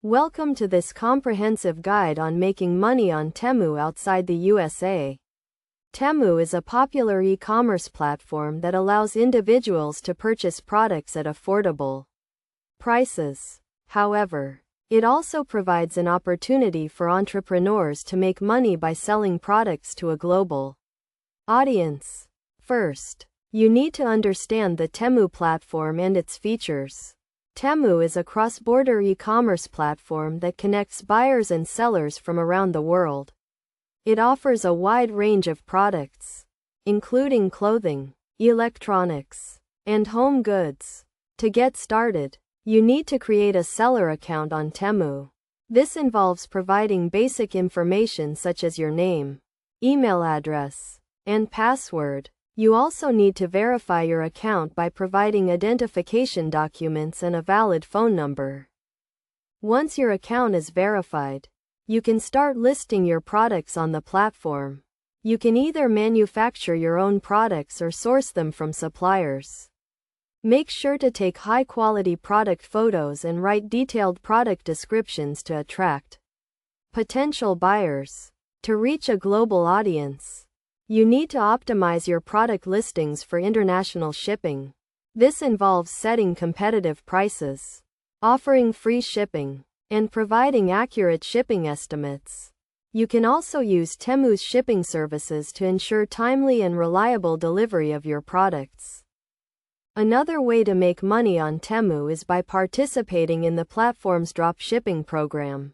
Welcome to this comprehensive guide on making money on Temu outside the USA. Temu is a popular e-commerce platform that allows individuals to purchase products at affordable prices. However, it also provides an opportunity for entrepreneurs to make money by selling products to a global audience. First, you need to understand the Temu platform and its features. Temu is a cross-border e-commerce platform that connects buyers and sellers from around the world. It offers a wide range of products, including clothing, electronics, and home goods. To get started, you need to create a seller account on Temu. This involves providing basic information such as your name, email address, and password. You also need to verify your account by providing identification documents and a valid phone number. Once your account is verified, you can start listing your products on the platform. You can either manufacture your own products or source them from suppliers. Make sure to take high-quality product photos and write detailed product descriptions to attract potential buyers. To reach a global audience, you need to optimize your product listings for international shipping. This involves setting competitive prices, offering free shipping, and providing accurate shipping estimates. You can also use Temu's shipping services to ensure timely and reliable delivery of your products. Another way to make money on Temu is by participating in the platform's drop shipping program.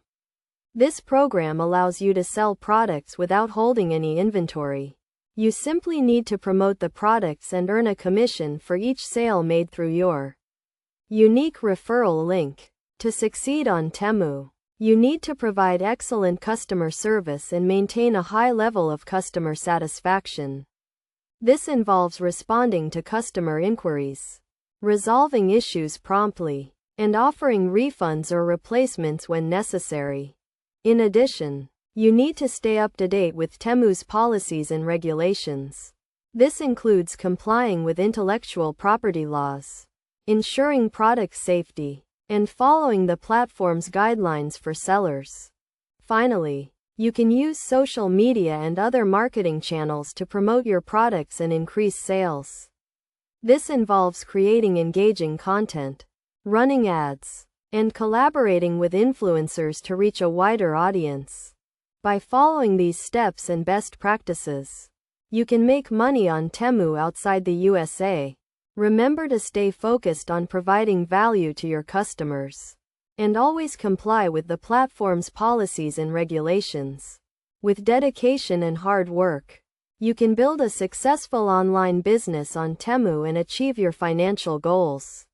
This program allows you to sell products without holding any inventory. You simply need to promote the products and earn a commission for each sale made through your unique referral link. To succeed on Temu, you need to provide excellent customer service and maintain a high level of customer satisfaction. This involves responding to customer inquiries, resolving issues promptly, and offering refunds or replacements when necessary. In addition, you need to stay up to date with Temu's policies and regulations. This includes complying with intellectual property laws, ensuring product safety, and following the platform's guidelines for sellers. Finally, you can use social media and other marketing channels to promote your products and increase sales. This involves creating engaging content, running ads, and collaborating with influencers to reach a wider audience. By following these steps and best practices, you can make money on Temu outside the USA. Remember to stay focused on providing value to your customers, and always comply with the platform's policies and regulations. With dedication and hard work, you can build a successful online business on Temu and achieve your financial goals.